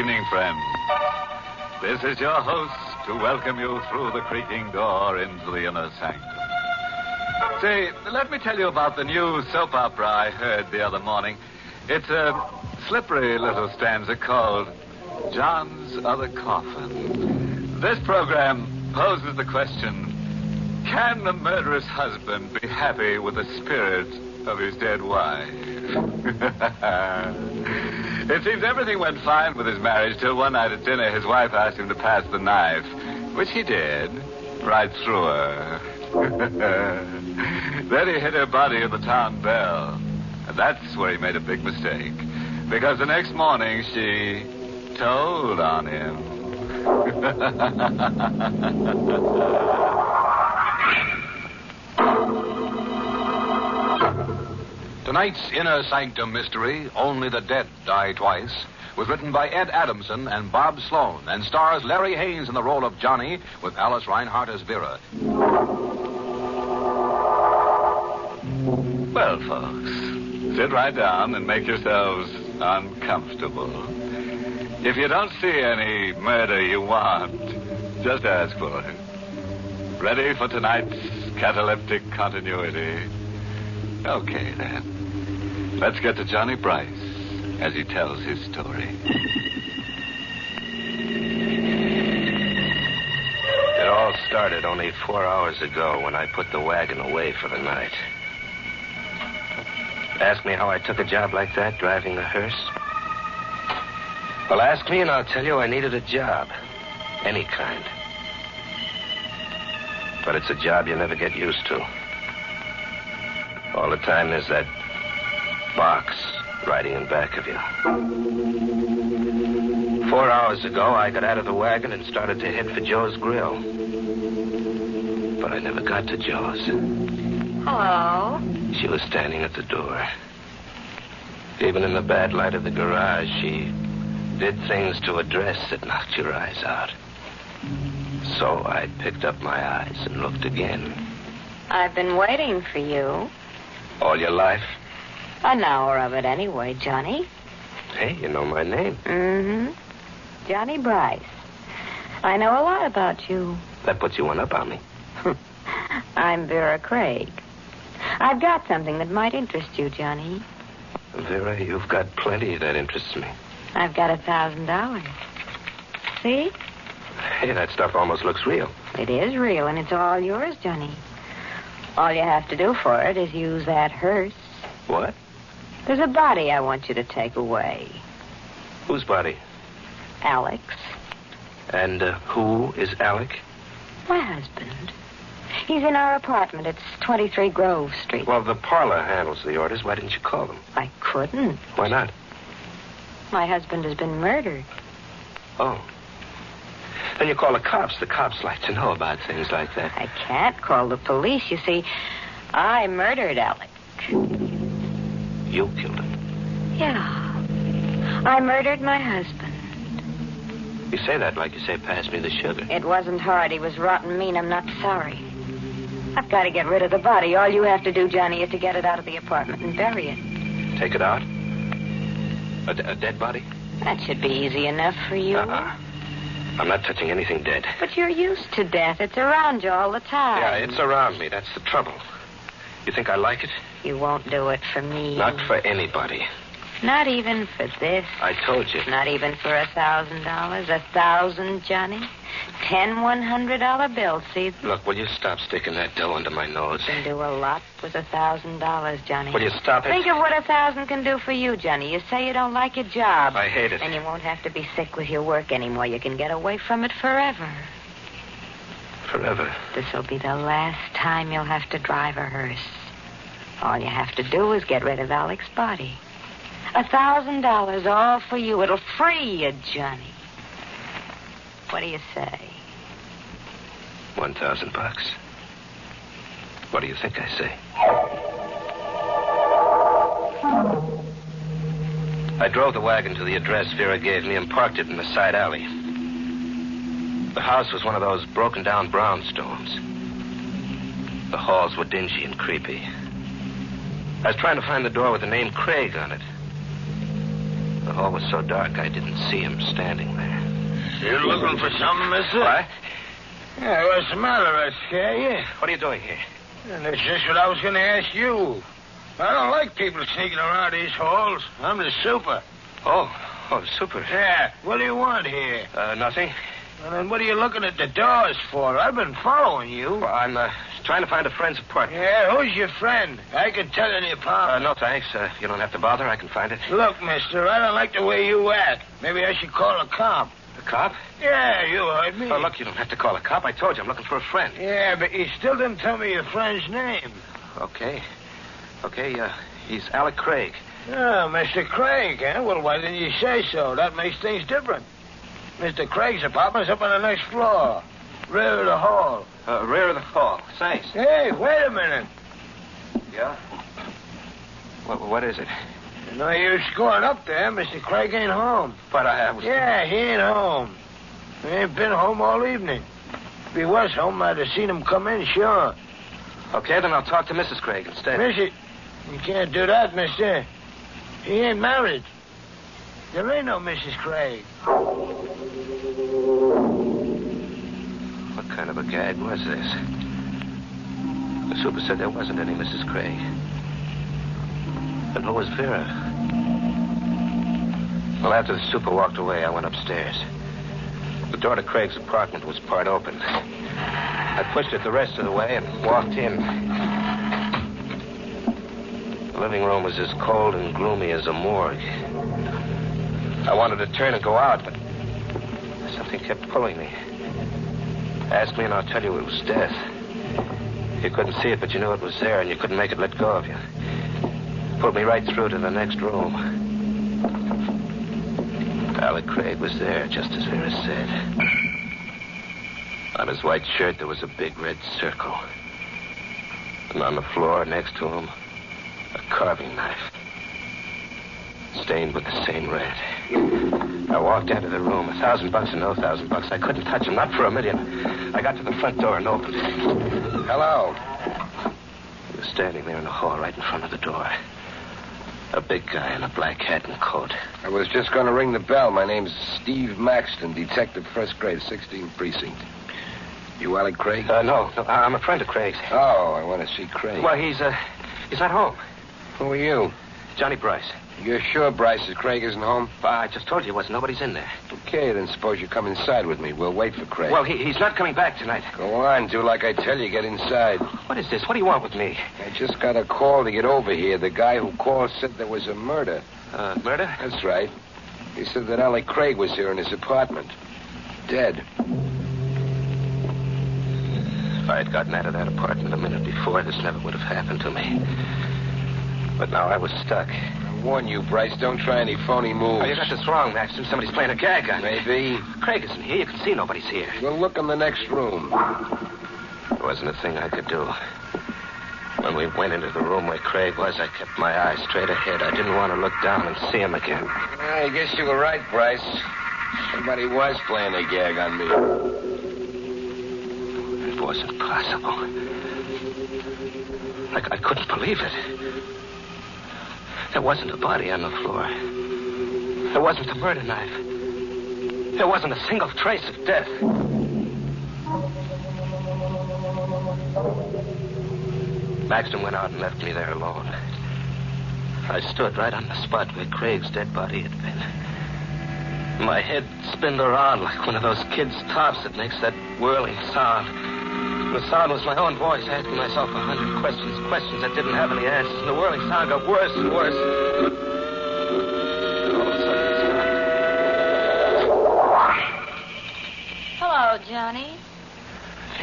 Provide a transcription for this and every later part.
evening, friends. This is your host to welcome you through the creaking door into the Inner Sanctum. Say, let me tell you about the new soap opera I heard the other morning. It's a slippery little stanza called John's Other Coffin. This program poses the question, can the murderous husband be happy with the spirit of his dead wife? It seems everything went fine with his marriage till one night at dinner his wife asked him to pass the knife, which he did, right through her. Then he hit her body in the town bell. And that's where he made a big mistake. Because the next morning she told on him. Tonight's Inner Sanctum Mystery, Only the Dead Die Twice, was written by Ed Adamson and Bob Sloan and stars Larry Haynes in the role of Johnny with Alice Reinhardt as Vera. Well, folks, sit right down and make yourselves uncomfortable. If you don't see any murder you want, just ask for it. Ready for tonight's cataleptic continuity? Okay, then. Let's get to Johnny Bryce as he tells his story. It all started only 4 hours ago when I put the wagon away for the night. Ask me how I took a job like that, driving the hearse? Well, ask me and I'll tell you I needed a job. Any kind. But it's a job you never get used to. All the time there's that box riding in back of you. 4 hours ago, I got out of the wagon and started to head for Joe's Grill. But I never got to Joe's. Hello. She was standing at the door. Even in the bad light of the garage, she did things to a dress that knocked your eyes out. So I picked up my eyes and looked again. I've been waiting for you. All your life? An hour of it anyway, Johnny. Hey, you know my name. Mm-hmm. Johnny Bryce. I know a lot about you. That puts you one up on me. I'm Vera Craig. I've got something that might interest you, Johnny. Vera, you've got plenty that interests me. I've got $1,000. See? Hey, that stuff almost looks real. It is real, and it's all yours, Johnny. All you have to do for it is use that hearse. What? There's a body I want you to take away. Whose body? Alex. And who is Alec? My husband. He's in our apartment. It's 23 Grove Street. Well, the parlor handles the orders. Why didn't you call them? I couldn't. Why not? My husband has been murdered. Oh. Then you call the cops. The cops like to know about things like that. I can't call the police. You see, I murdered Alec. You killed him? Yeah. I murdered my husband. You say that like you say, pass me the sugar. It wasn't hard. He was rotten mean. I'm not sorry. I've got to get rid of the body. All you have to do, Johnny, is to get it out of the apartment and bury it. Take it out? A dead body? That should be easy enough for you. I'm not touching anything dead. But you're used to death. It's around you all the time. Yeah, it's around me. That's the trouble. You think I like it? You won't do it for me. Not for anybody. Not even for this. I told you. Not even for $1,000. 1,000, Johnny. 10 $100 bills. See? Look, will you stop sticking that dough under my nose? You can do a lot with $1,000, Johnny. Will you stop it? Think of what 1,000 can do for you, Johnny. You say you don't like your job. I hate it. And you won't have to be sick with your work anymore. You can get away from it forever. Forever? This'll be the last time you'll have to drive a hearse. All you have to do is get rid of Alec's body. $1,000, all for you. It'll free you, Johnny. What do you say? $1,000. What do you think I say? I drove the wagon to the address Vera gave me and parked it in the side alley. The house was one of those broken-down brownstones. The halls were dingy and creepy. I was trying to find the door with the name Craig on it. The hall was so dark I didn't see him standing there. You looking for something, mister? What? Yeah, what's the matter? I scare you? What are you doing here? And that's just what I was going to ask you. I don't like people sneaking around these halls. I'm the super. Oh, the super. Yeah, what do you want here? Nothing. Well, then what are you looking at the doors for? I've been following you. Well, I'm trying to find a friend's apartment. Yeah, who's your friend? I can tell in the apartment. No, thanks. You don't have to bother. I can find it. Look, mister, I don't like the way you act. Maybe I should call a cop. A cop? Yeah, you heard me. Oh, look, you don't have to call a cop. I told you I'm looking for a friend. Yeah, but you still didn't tell me your friend's name. Okay, he's Alec Craig. Oh, Mr. Craig, huh? Well, why didn't you say so? That makes things different. Mr. Craig's apartment's up on the next floor. Rear of the hall. Rear of the hall. Thanks. Hey, wait a minute. Yeah? What is it? No use going up there. Mr. Craig ain't home. But I was... Yeah, he ain't home. He ain't been home all evening. If he was home, I'd have seen him come in, sure. Okay, then I'll talk to Mrs. Craig instead. Missy, you can't do that, mister. He ain't married. There ain't no Mrs. Craig. What kind of a gag was this? The super said there wasn't any Mrs. Craig. Then who was Vera? Well, after the super walked away, I went upstairs. The door to Craig's apartment was part open. I pushed it the rest of the way and walked in. The living room was as cold and gloomy as a morgue. I wanted to turn and go out, but something kept pulling me. Ask me and I'll tell you it was death. You couldn't see it, but you knew it was there, and you couldn't make it let go of you. Pulled me right through to the next room. Alec Craig was there, just as Vera said. On his white shirt, there was a big red circle. And on the floor next to him, a carving knife. Stained with the same red. I walked out of the room. $1,000 or no $1,000. I couldn't touch him, not for a million. I got to the front door and opened it. Hello. He was standing there in the hall right in front of the door. A big guy in a black hat and coat. I was just going to ring the bell. My name's Steve Maxton, detective first grade, 16th precinct. You Alec Craig? No, I'm a friend of Craig's. Oh, I want to see Craig. Well, he's not home. Who are you? Johnny Bryce. You're sure Bryce Craig isn't home? I just told you he wasn't. Nobody's in there. Okay, then suppose you come inside with me. We'll wait for Craig. Well, he's not coming back tonight. Go on, do like I tell you. Get inside. What is this? What do you want with me? I just got a call to get over here. The guy who called said there was a murder. Murder? That's right. He said that Alec Craig was here in his apartment. Dead. If I had gotten out of that apartment a minute before, this never would have happened to me. But now I was stuck. I warn you, Bryce, don't try any phony moves. Oh, you got this wrong, Maxton. Somebody's playing a gag on me. Maybe. Craig isn't here. You can see nobody's here. We'll look in the next room. There wasn't a thing I could do. When we went into the room where Craig was, I kept my eyes straight ahead. I didn't want to look down and see him again. I guess you were right, Bryce. Somebody was playing a gag on me. It wasn't possible. I couldn't believe it. There wasn't a body on the floor. There wasn't a murder knife. There wasn't a single trace of death. Maxton went out and left me there alone. I stood right on the spot where Craig's dead body had been. My head spinned around like one of those kids' tops that makes that whirling sound. The sound was my own voice asking myself 100 questions that didn't have any answers, and the whirling sound got worse and worse. All of a sudden, it stopped. Hello, Johnny.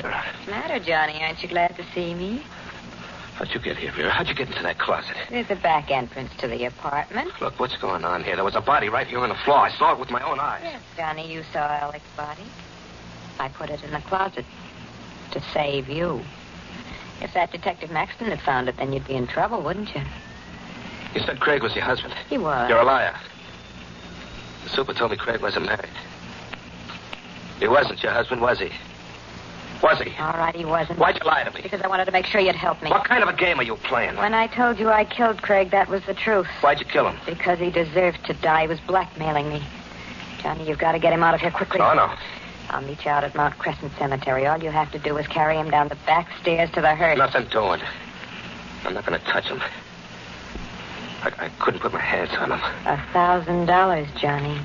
Vera, What's the matter, Johnny? Aren't you glad to see me? how'd you get here, Vera? How'd you get into that closet? There's a back entrance to the apartment. Look, what's going on here? There was a body right here on the floor. I saw it with my own eyes. Yes, Johnny, you saw Alec's body. I put it in the closet to save you. If that Detective Maxton had found it, then you'd be in trouble, wouldn't you? You said Craig was your husband. He was. You're a liar. The super told me Craig wasn't married. He wasn't your husband, was he? Was he? All right, he wasn't. Why'd you lie to me? Because I wanted to make sure you'd help me. What kind of a game are you playing? When I told you I killed Craig, that was the truth. Why'd you kill him? Because he deserved to die. He was blackmailing me. Johnny, you've got to get him out of here quickly. Oh, no. I'll meet you out at Mount Crescent Cemetery. All you have to do is carry him down the back stairs to the hearse. Nothing doing. I'm not going to touch him. I couldn't put my hands on him. $1,000, Johnny.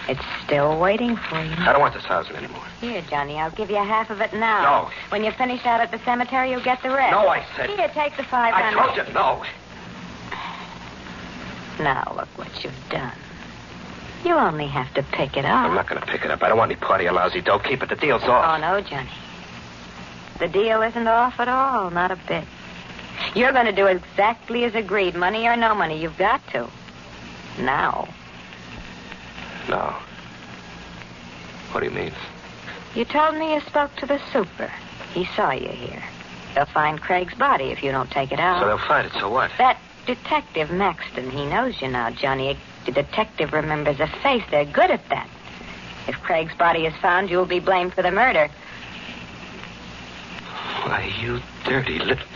It's still waiting for you. I don't want this 1,000 anymore. Here, Johnny, I'll give you half of it now. No. When you finish out at the cemetery, you'll get the rest. No, I said... Here, take the 500. I told you no. Now, look what you've done. You only have to pick it up. I'm not going to pick it up. I don't want any part of your lousy dough. Keep it. The deal's off. Oh, no, Johnny. The deal isn't off at all. Not a bit. You're going to do exactly as agreed. Money or no money. You've got to. Now. No. What do you mean? You told me you spoke to the super. He saw you here. They'll find Craig's body if you don't take it out. So they'll find it, so what? That detective, Maxton, he knows you now, Johnny. The detective remembers a face. They're good at that. If Craig's body is found, you'll be blamed for the murder. Why, you dirty little...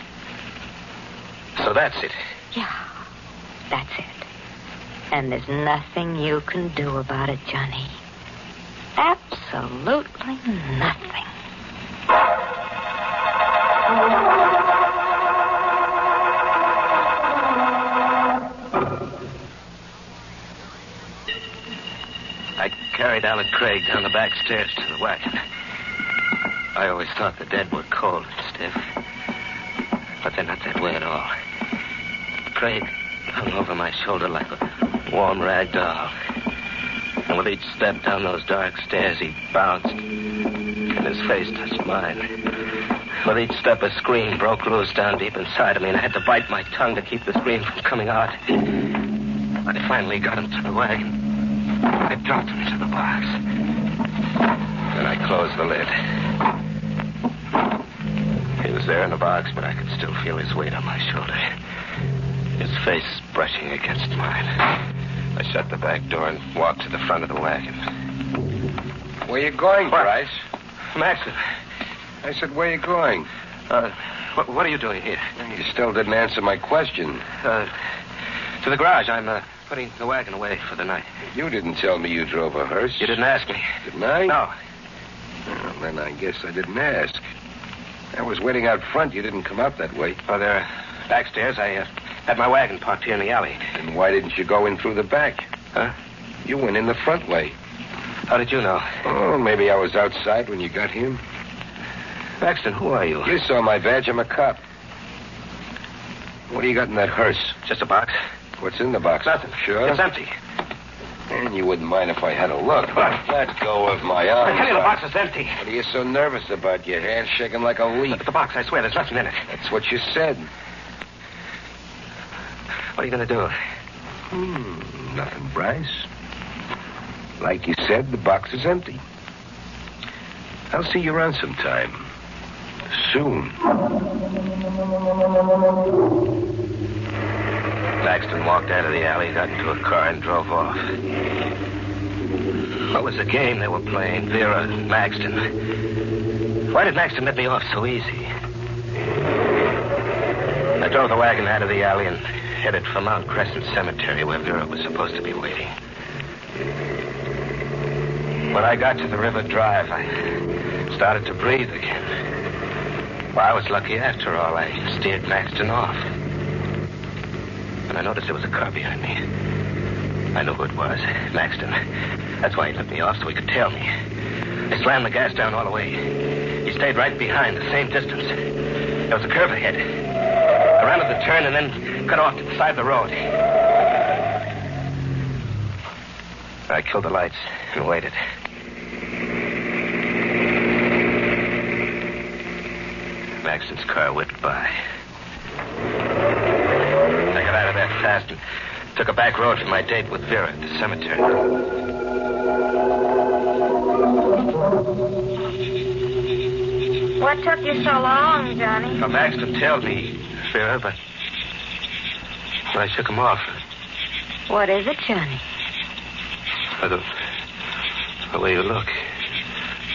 So that's it. Yeah, that's it. And there's nothing you can do about it, Johnny. Absolutely nothing. I carried Alec Craig down the back stairs to the wagon. I always thought the dead were cold and stiff. But they're not that way at all. Craig hung over my shoulder like a warm rag doll. And with each step down those dark stairs, he bounced. And his face touched mine. With each step, a scream broke loose down deep inside of me, and I had to bite my tongue to keep the scream from coming out. I finally got him to the wagon. I dropped him into the box. Then I closed the lid. He was there in the box, but I could still feel his weight on my shoulder. His face brushing against mine. I shut the back door and walked to the front of the wagon. Where you going, Bryce? Maxton. I said, where you going? What are you doing here? You still didn't answer my question. To the garage. I'm putting the wagon away for the night. You didn't tell me you drove a hearse. You didn't ask me. Didn't I? No. Well, then I guess I didn't ask. I was waiting out front. You didn't come out that way. Oh, there. Backstairs, I had my wagon parked here in the alley. And why didn't you go in through the back? Huh? You went in the front way. How did you know? Oh, maybe I was outside when you got here. Maxton, who are you? You saw my badge. I'm a cop. What do you got in that hearse? Just a box. What's in the box? Nothing. Sure? It's empty. And you wouldn't mind if I had a look. Let go of my arm. I tell you, the box is empty. What are you so nervous about? Your hand's shaking like a leaf. Look at the box. I swear, there's nothing in it. That's what you said. What are you going to do? Nothing, Bryce. Like you said, the box is empty. I'll see you around sometime. Soon. Maxton walked out of the alley, got into a car, and drove off. What was the game they were playing, Vera and Maxton? Why did Maxton let me off so easy? I drove the wagon out of the alley and headed for Mount Crescent Cemetery, where Vera was supposed to be waiting. When I got to the River Drive, I started to breathe again. Well, I was lucky after all. I steered Maxton off. And I noticed there was a car behind me. I knew who it was, Maxton. That's why he let me off, so he could tail me. I slammed the gas down all the way. He stayed right behind, the same distance. There was a curve ahead. I rounded the turn and then cut off to the side of the road. I killed the lights and waited. Maxton's car whipped by. I got out of there fast and took a back road for my date with Vera at the cemetery. What took you so long, Johnny? Well, Maxton tailed me, Vera, but I shook him off. What is it, Johnny? The way you look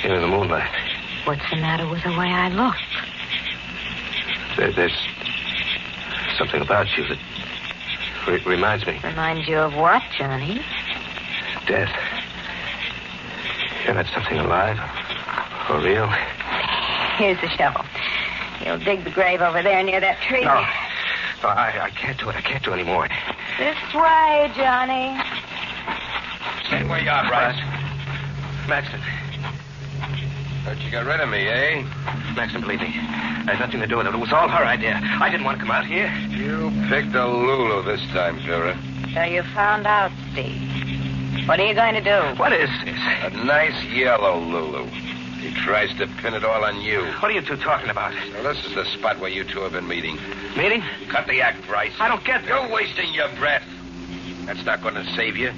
here in the moonlight. What's the matter with the way I look? There's something about you that reminds me. Reminds you of what, Johnny? Death. You're not something alive or real. Here's the shovel. You'll dig the grave over there near that tree. No, I can't do it. I can't do any more. This way, Johnny. Stay where you are, Bryce. Maxton. Thought you got rid of me, eh? Maxton, believe me. I had nothing to do with it. It was all her idea. I didn't want to come out here. You picked a Lulu this time, Vera. So you found out, Steve. What are you going to do? What is this? A nice yellow Lulu. He tries to pin it all on you. What are you two talking about? Now, this is the spot where you two have been meeting. Meeting? Cut the act, Bryce. I don't get You're wasting your breath. That's not going to save you.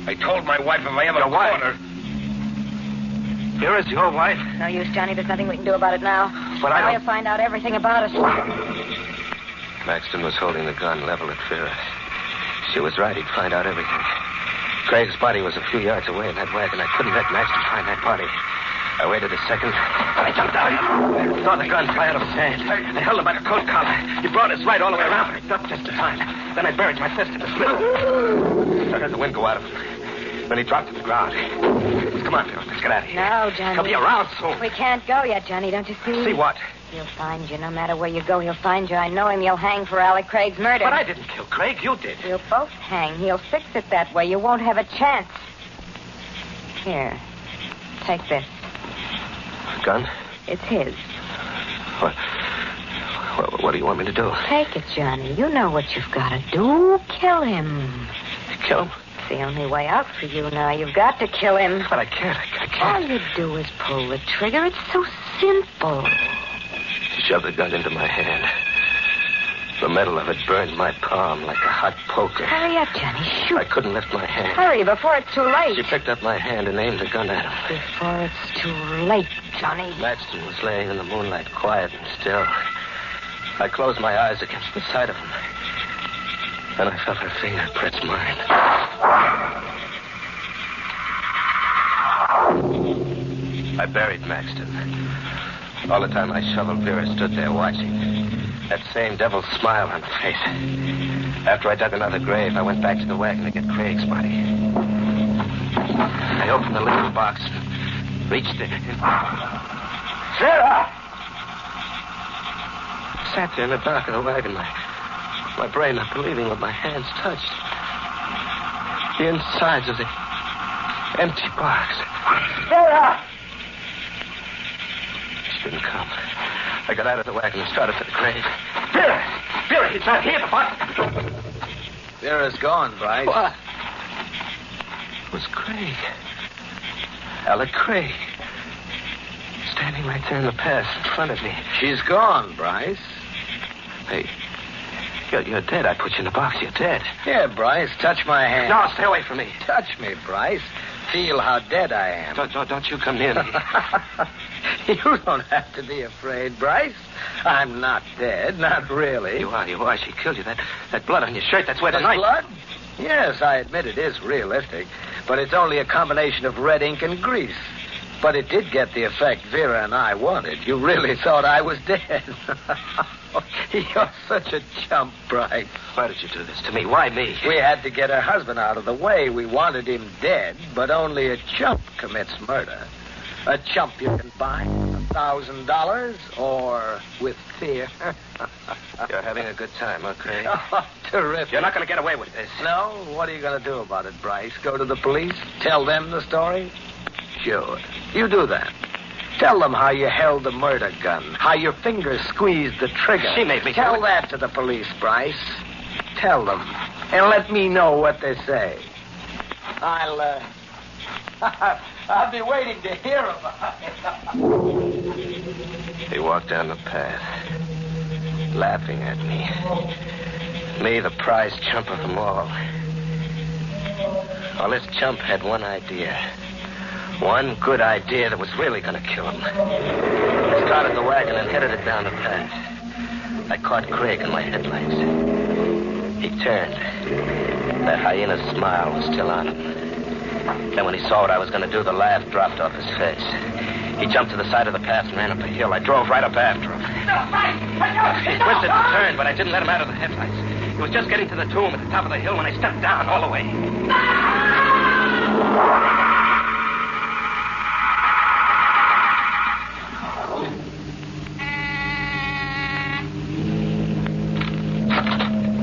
I told my wife if I ever caught her... Vera's your wife? No use, Johnny. There's nothing we can do about it now. But now you'll find out everything about us. Maxton was holding the gun level at Vera. She was right. He'd find out everything. Craig's body was a few yards away in that wagon. I couldn't let Maxton find that body. I waited a second. I jumped out. I saw the gun fly out of his hand. I held him by the coat collar. He brought his right all the way around, but I stopped just in time. Then I buried my fist in the slit. I heard the wind go out of him. Then he dropped to the ground. Come on, Phil. Let's get out of here. No, Johnny. He'll be around soon. We can't go yet, Johnny. Don't you see? See what? He'll find you. No matter where you go, he'll find you. I know him. You'll hang for Alec Craig's murder. But I didn't kill Craig. You did. We'll both hang. He'll fix it that way. You won't have a chance. Here. Take this. Gun? It's his. What do you want me to do? Take it, Johnny. You know what you've got to do. Kill him. Kill him? It's the only way out for you now. You've got to kill him. But I can't. I can't. All you do is pull the trigger. It's so simple. She shoved the gun into my hand. The metal of it burned my palm like a hot poker. Hurry up, Johnny. Shoot. I couldn't lift my hand. Hurry before it's too late. She picked up my hand and aimed the gun at him. Before it's too late, Johnny. Maxton was laying in the moonlight, quiet and still. I closed my eyes against the side of him. Then I felt her finger press mine. I buried Maxton. All the time I shoveled, Vera stood there watching. That same devil's smile on her face. After I dug another grave, I went back to the wagon to get Craig's body. I opened the little box and reached it. Sarah! I sat there in the dark of the wagon, my brain not believing what my hands touched. The insides of the empty box. Sarah! She didn't come. I got out of the wagon and started for the grave. Vera! Vera, he's not here, but... Vera's gone, Bryce. What? It was Craig. Alec Craig. Standing right there in the path in front of me. She's gone, Bryce. Hey, you're dead. I put you in the box. You're dead. Here, Bryce, touch my hand. No, stay away from me. Touch me, Bryce. Feel how dead I am. Don't you come near me. You don't have to be afraid, Bryce. I'm not dead, not really. You are. She killed you. That blood on your shirt, that's where the knife... blood? Yes, I admit it is realistic, but it's only a combination of red ink and grease. But it did get the effect Vera and I wanted. You really thought I was dead. You're such a chump, Bryce. Why did you do this to me? Why me? We had to get her husband out of the way. We wanted him dead, but only a chump commits murder. A chump you can buy $1,000 or with fear. You're having a good time, huh, Craig? Oh, terrific. You're not going to get away with this. No? What are you going to do about it, Bryce? Go to the police? Tell them the story? Sure. You do that. Tell them how you held the murder gun, how your fingers squeezed the trigger. She made me tell that to the police, Bryce. Tell them, and let me know what they say. I'll be waiting to hear about it. He walked down the path, laughing at me. Me, the prize chump of them all. Well, this chump had one idea. One good idea that was really going to kill him. I started the wagon and headed it down the path. I caught Craig in my headlights. He turned. That hyena smile was still on him. Then when he saw what I was going to do, the laugh dropped off his face. He jumped to the side of the path and ran up the hill. I drove right up after him. He twisted and turned, but I didn't let him out of the headlights. He was just getting to the tomb at the top of the hill when I stepped down all the way.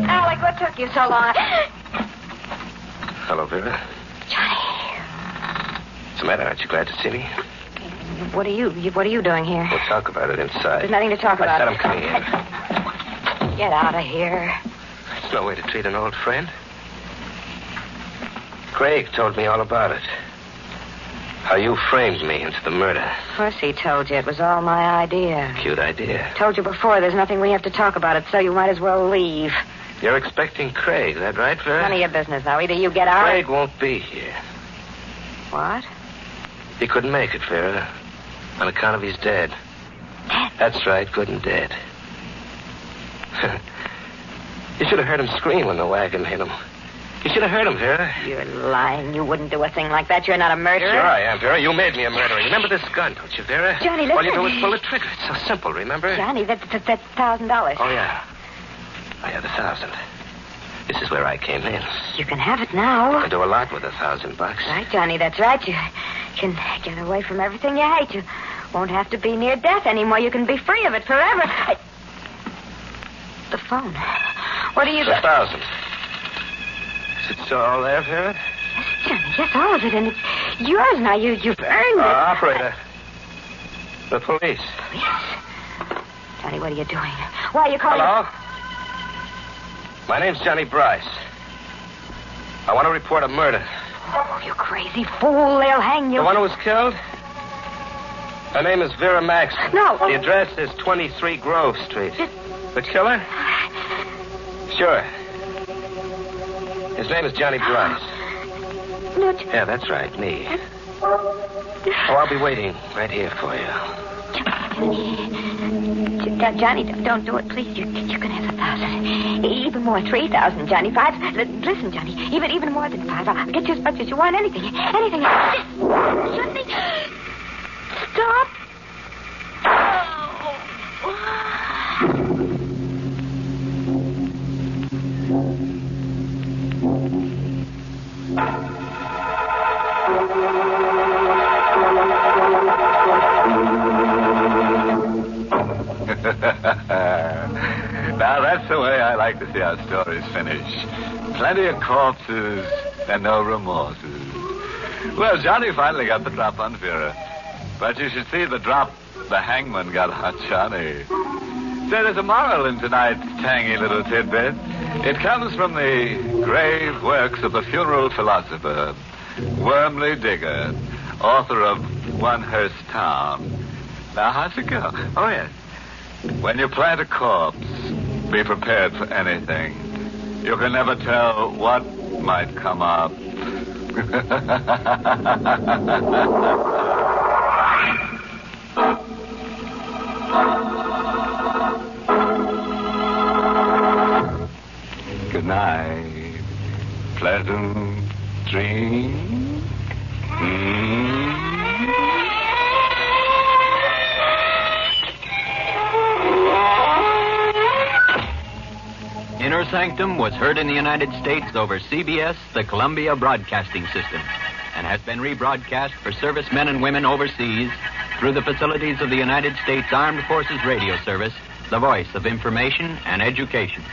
Alec, what took you so long? Hello, Vera. Johnny. What's the matter? Aren't you glad to see me? What are you doing here? We'll talk about it inside. There's nothing to talk about. I said I'm coming in. Get out of here. There's no way to treat an old friend. Craig told me all about it. How you framed me into the murder. Of course he told you. It was all my idea. Cute idea. Told you before, there's nothing we have to talk about it, so you might as well leave. You're expecting Craig, that right, Vera? None of your business now. Either you get out... Craig won't be here. What? He couldn't make it, Vera. On account of he's dead. That's right, good and dead. You should have heard him scream when the wagon hit him. You should have heard him, Vera. You're lying. You wouldn't do a thing like that. You're not a murderer. Sure I am, Vera. You made me a murderer. You remember this gun, don't you, Vera? Johnny, listen. All you do is pull the trigger. It's so simple, remember? Johnny, that's $1,000. Oh, yeah. I have 1,000. This is where I came in. You can have it now. I can do a lot with $1,000. Right, Johnny, that's right. You can get away from everything you hate. You won't have to be near death anymore. You can be free of it forever. The phone. What are you... 1,000. Is it all there, Vera? Yes, Johnny, yes, all of it, and it's yours now. You've earned it. Operator. The police. Police? Johnny, what are you doing? Why are you calling... Hello? My name's Johnny Bryce. I want to report a murder. Oh, you crazy fool. They'll hang you. The one who was killed? Her name is Vera Max. No. The address is 23 Grove Street. The killer? Sure. His name is Johnny Bryce. No, Yeah, that's right, me. Oh, I'll be waiting right here for you. Johnny, don't do it, please. You can have 1,000. Even more, 3,000, Johnny. 5. Listen, Johnny. Even more than 5. I'll get you as much as you want. Anything. Johnny, stop. Now, that's the way I like to see our stories finish. Plenty of corpses and no remorses. Well, Johnny finally got the drop on Vera. But you should see the drop the hangman got on Johnny. So there's a moral in tonight's tangy little tidbit. It comes from the grave works of the funeral philosopher, Wormley Digger, author of One Hearst Town. Now, how's it go? Oh, yes. When you plant a corpse, be prepared for anything. You can never tell what might come up. Good night. Pleasant dreams. Inner Sanctum was heard in the United States over CBS, the Columbia Broadcasting System, and has been rebroadcast for servicemen and women overseas through the facilities of the United States Armed Forces Radio Service, the voice of information and education.